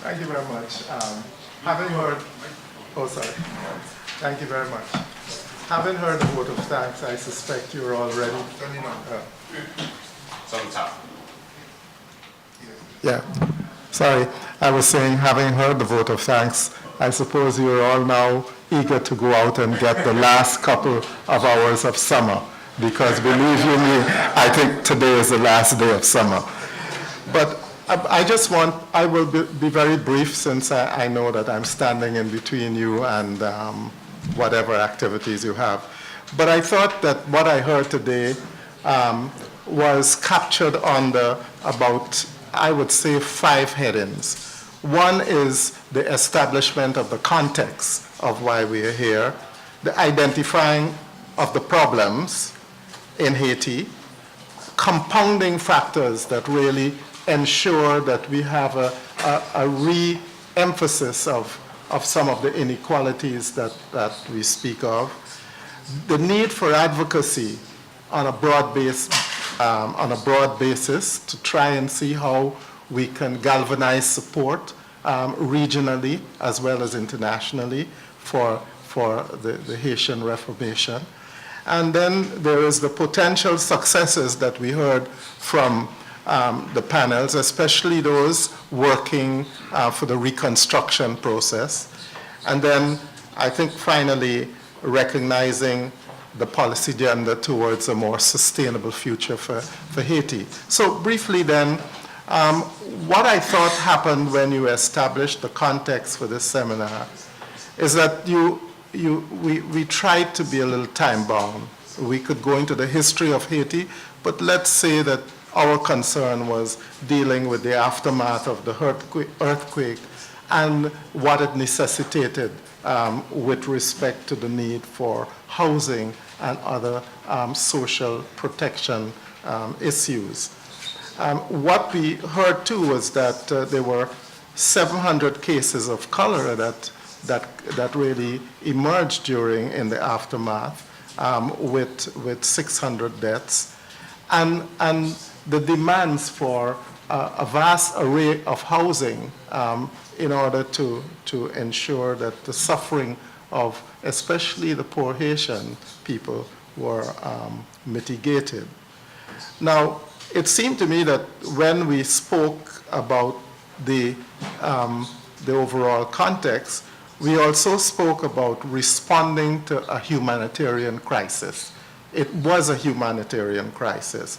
Thank you very much. Having heard, oh sorry, thank you very much. Having heard the vote of thanks, I suspect you're all ready. It's on the top. Yeah, sorry. I was saying, having heard the vote of thanks, I suppose you're all now eager to go out and get the last couple of hours of summer, because believe you me, I think today is the last day of summer. But I will be very brief, since I know that I'm standing in between you and whatever activities you have. But I thought that what I heard today was captured under about, I would say, 5 headings. One is the establishment of the context of why we are here, the identifying of the problems in Haiti, compounding factors that really ensure that we have a re-emphasis of some of the inequalities that we speak of, the need for advocacy on a broad basis to try and see how we can galvanize support regionally as well as internationally for the Haitian Reformation. And then there is the potential successes that we heard from the panels, especially those working for the reconstruction process. And then I think finally recognizing the policy agenda towards a more sustainable future for Haiti. So briefly then, what I thought happened when you established the context for this seminar is that we tried to be a little time-bound. We could go into the history of Haiti, but let's say that our concern was dealing with the aftermath of the earthquake and what it necessitated with respect to the need for housing and other social protection issues. What we heard too was that there were 700 cases of cholera that really emerged in the aftermath with 600 deaths. And the demands for a vast array of housing in order to ensure that the suffering of especially the poor Haitian people were mitigated. Now, it seemed to me that when we spoke about the overall context, we also spoke about responding to a humanitarian crisis. It was a humanitarian crisis.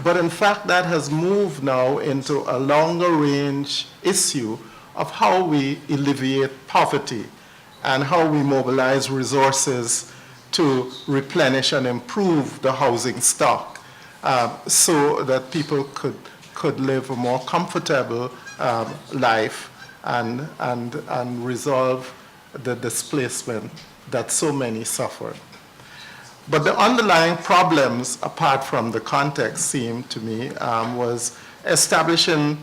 But in fact, that has moved now into a longer range issue of how we alleviate poverty and how we mobilize resources to replenish and improve the housing stock so that people could live a more comfortable life and resolve the displacement that so many suffered. But the underlying problems, apart from the context, seemed to me, was establishing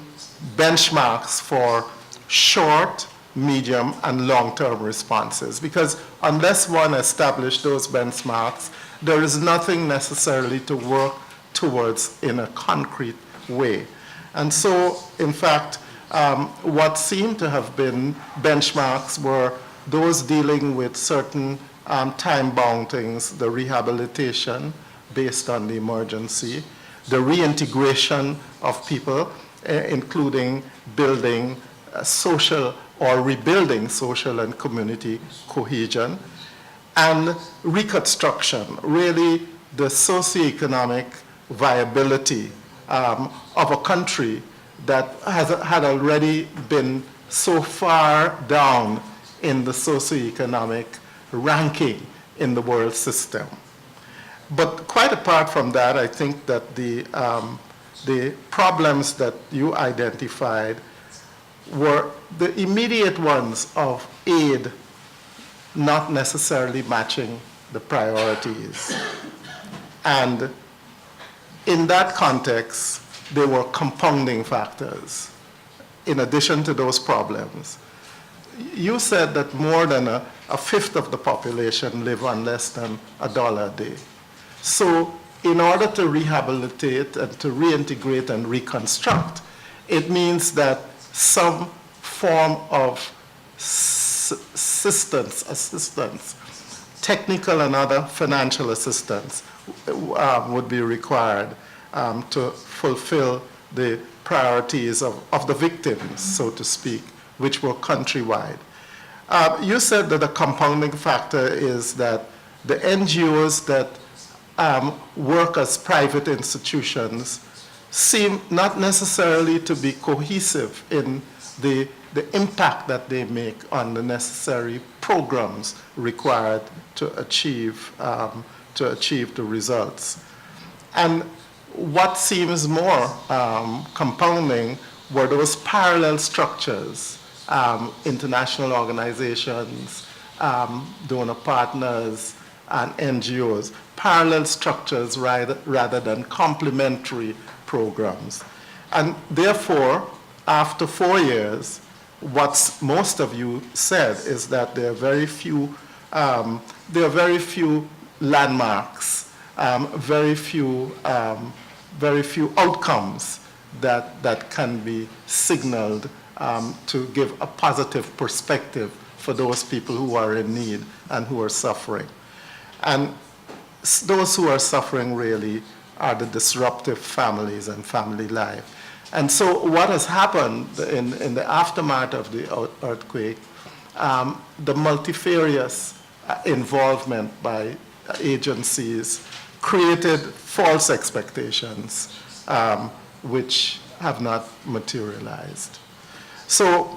benchmarks for short, medium, and long-term responses. Because unless one establishes those benchmarks, there is nothing necessarily to work towards in a concrete way. And so, in fact, what seemed to have been benchmarks were those dealing with certain time-bound things, the rehabilitation based on the emergency, the reintegration of people, including building social or rebuilding social and community cohesion, and reconstruction, really the socioeconomic viability of a country that had already been so far down in the socioeconomic ranking in the world system. But quite apart from that, I think that the problems that you identified were the immediate ones of aid not necessarily matching the priorities. And in that context, there were compounding factors in addition to those problems. You said that more than a fifth of the population live on less than $1 a day. So in order to rehabilitate and to reintegrate and reconstruct, it means that some form of assistance, technical and other financial assistance would be required to fulfill the priorities of the victims, so to speak, which were countrywide. You said that the compounding factor is that the NGOs that work as private institutions seem not necessarily to be cohesive in the impact that they make on the necessary programs required to achieve the results. And what seems more compounding were those parallel structures, international organizations, donor partners, and NGOs, parallel structures rather than complementary programs. And therefore, after 4 years, what most of you said is that there are very few landmarks, very few outcomes that can be signaled to give a positive perspective for those people who are in need and who are suffering. And those who are suffering really are the disruptive families and family life. And so what has happened in the aftermath of the earthquake, the multifarious involvement by agencies created false expectations, which have not materialized. So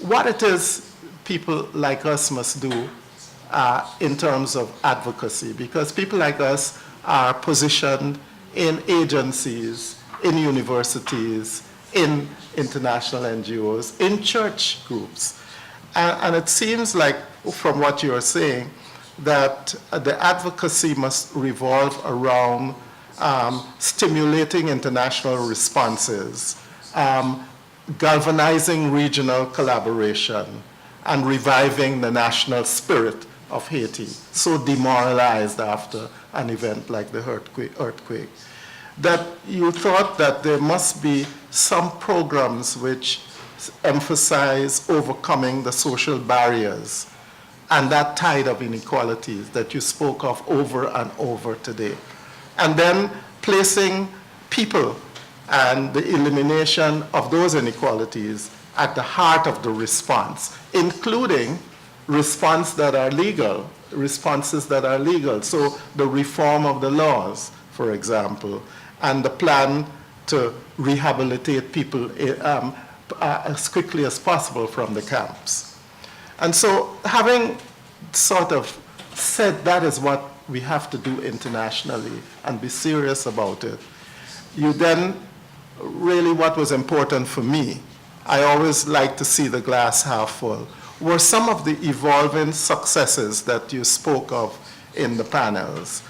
what it is people like us must do in terms of advocacy, because people like us are positioned in agencies, in universities, in international NGOs, in church groups. And it seems like, from what you're saying, that the advocacy must revolve around stimulating international responses, galvanizing regional collaboration, and reviving the national spirit of Haiti, so demoralized after an event like the earthquake. That you thought that there must be some programs which emphasize overcoming the social barriers and that tide of inequalities that you spoke of over and over today. And then placing people and the elimination of those inequalities at the heart of the response, including responses that are legal. So the reform of the laws, for example, and the plan to rehabilitate people as quickly as possible from the camps. And so, having sort of said that is what we have to do internationally and be serious about it, you then, really what was important for me, I always like to see the glass half full, were some of the evolving successes that you spoke of in the panels.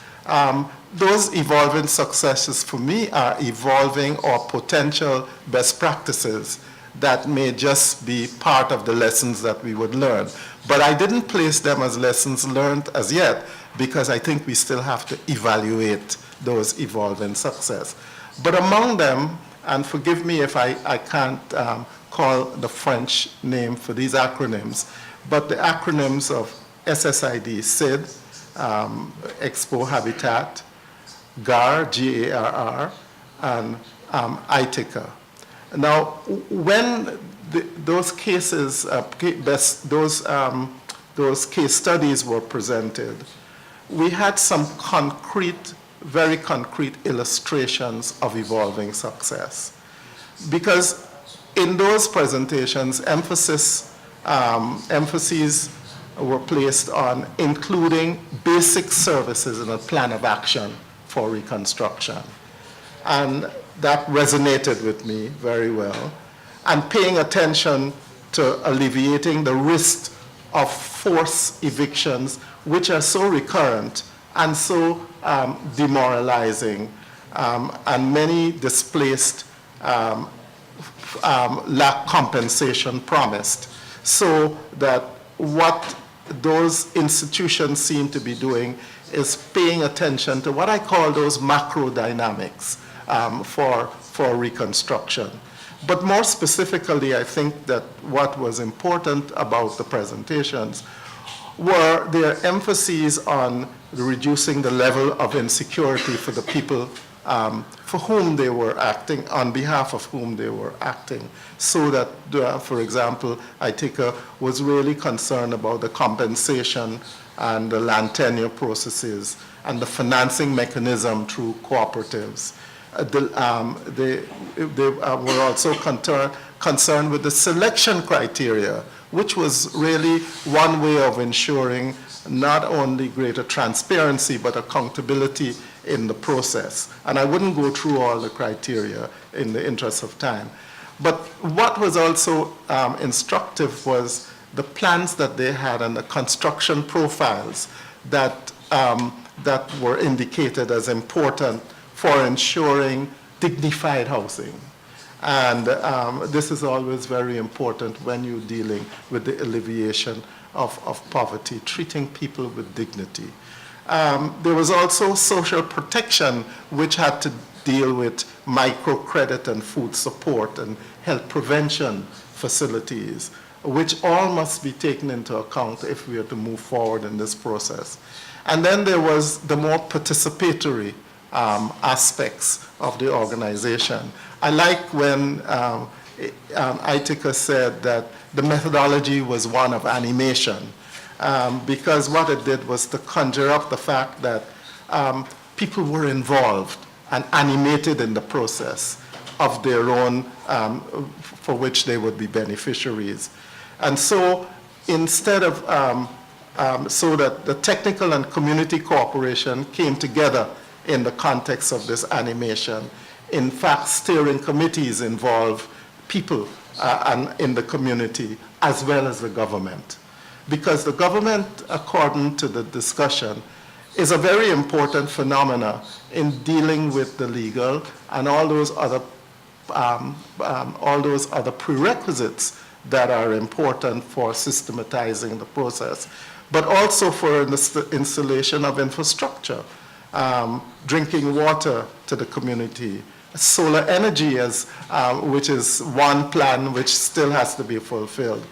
Those evolving successes for me are evolving or potential best practices that may just be part of the lessons that we would learn. But I didn't place them as lessons learned as yet, because I think we still have to evaluate those evolving success. But among them, and forgive me if I can't call the French name for these acronyms, but the acronyms of SSID, SID, Expo Habitat, GAR, G-A-R-R, and ITICA. Now, when those cases, those case studies were presented, we had some concrete, very concrete illustrations of evolving success. Because in those presentations, emphases were placed on including basic services in a plan of action for reconstruction. And that resonated with me very well. And paying attention to alleviating the risk of forced evictions, which are so recurrent and so demoralizing, and many displaced lack compensation promised. So that what those institutions seem to be doing is paying attention to what I call those macro dynamics for reconstruction. But more specifically, I think that what was important about the presentations were their emphases on reducing the level of insecurity for the people for whom they were acting, on behalf of whom they were acting. So that, for example, ITICA was really concerned about the compensation and the land tenure processes and the financing mechanism through cooperatives. They were also concerned with the selection criteria, which was really one way of ensuring not only greater transparency, but accountability in the process. And I wouldn't go through all the criteria in the interest of time. But what was also instructive was the plans that they had and the construction profiles that, that were indicated as important for ensuring dignified housing. And this is always very important when you're dealing with the alleviation of poverty, treating people with dignity. There was also social protection, which had to deal with microcredit and food support and health prevention facilities, which all must be taken into account if we are to move forward in this process. And then there was the more participatory aspects of the organization. I like when ITICA said that the methodology was one of animation, because what it did was to conjure up the fact that people were involved and animated in the process of their own, for which they would be beneficiaries. And so instead of, so that the technical and community cooperation came together in the context of this animation. In fact, steering committees involve people in the community as well as the government. Because the government, according to the discussion, is a very important phenomena in dealing with the legal and all those other prerequisites that are important for systematizing the process, but also for the installation of infrastructure, drinking water to the community, solar energy, which is one plan which still has to be fulfilled,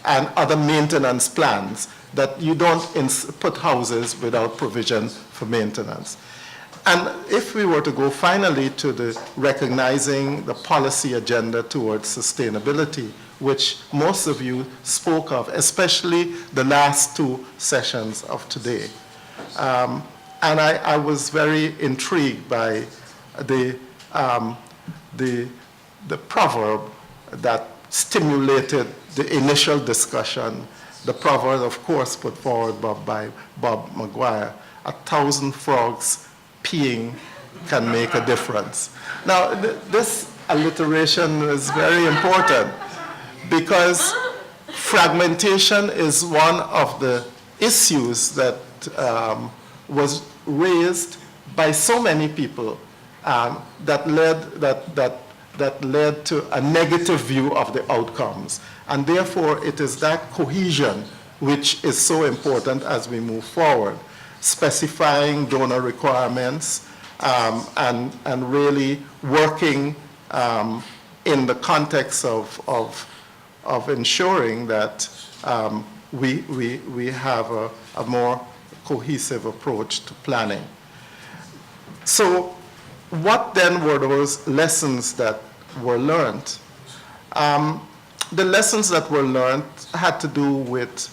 and other maintenance plans that you don't put houses without provision for maintenance. And if we were to go finally to the recognizing the policy agenda towards sustainability, which most of you spoke of, especially the last two sessions of today. And I was very intrigued by the proverb that stimulated the initial discussion. The proverb, of course, put forward by Bob Maguire, 1,000 frogs peeing can make a difference. Now, this alliteration is very important because fragmentation is one of the issues that was raised by so many people that led to a negative view of the outcomes. And therefore, it is that cohesion which is so important as we move forward, specifying donor requirements and really working in the context of ensuring that we have a more cohesive approach to planning. So what then were those lessons that were learned? The lessons that were learned had to do with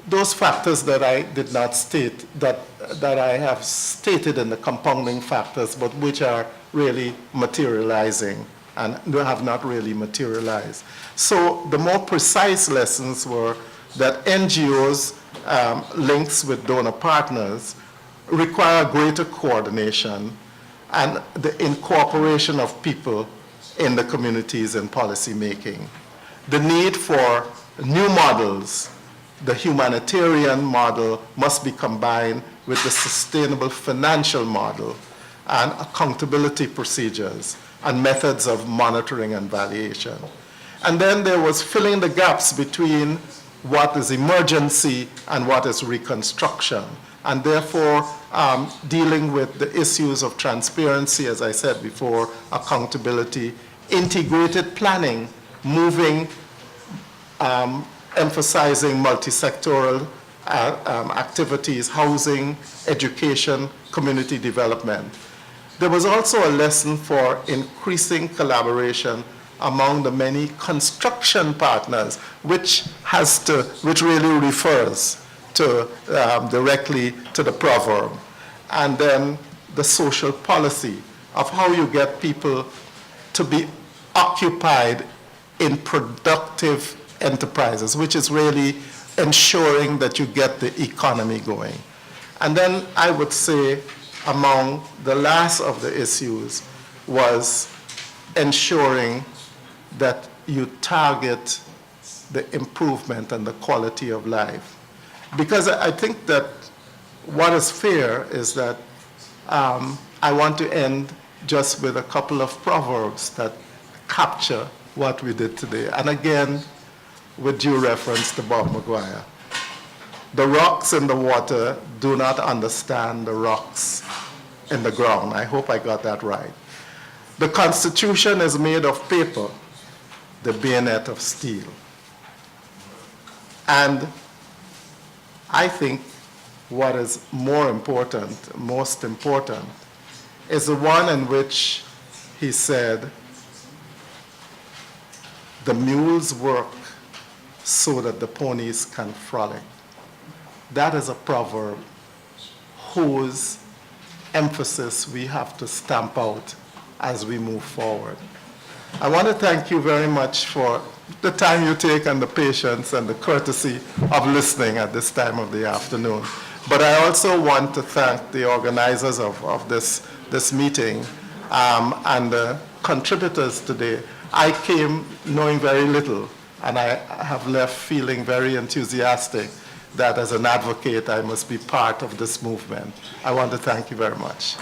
those factors that I did not state, that I have stated in the compounding factors, but which are really materializing and have not really materialized. So the more precise lessons were that NGOs' links with donor partners require greater coordination and the incorporation of people in the communities and policy making. The need for new models, the humanitarian model must be combined with the sustainable financial model and accountability procedures and methods of monitoring and valuation. And then there was filling the gaps between what is emergency and what is reconstruction, and therefore dealing with the issues of transparency, as I said before, accountability, integrated planning, moving, emphasizing multi-sectoral activities, housing, education, community development. There was also a lesson for increasing collaboration among the many construction partners, which really refers to directly to the proverb. And then the social policy of how you get people to be occupied in productive enterprises, which is really ensuring that you get the economy going. And then I would say among the last of the issues was ensuring that you target the improvement and the quality of life. Because I think that what is fair is that I want to end just with a couple of proverbs that capture what we did today. And again, with due reference to Bob Maguire. The rocks in the water do not understand the rocks in the ground. I hope I got that right. The Constitution is made of paper, the bayonet of steel. And I think what is most important, is the one in which he said, the mules work so that the ponies can frolic. That is a proverb whose emphasis we have to stamp out as we move forward. I want to thank you very much for the time you take and the patience and the courtesy of listening at this time of the afternoon. But I also want to thank the organizers of this meeting and the contributors today. I came knowing very little, and I have left feeling very enthusiastic that as an advocate I must be part of this movement. I want to thank you very much.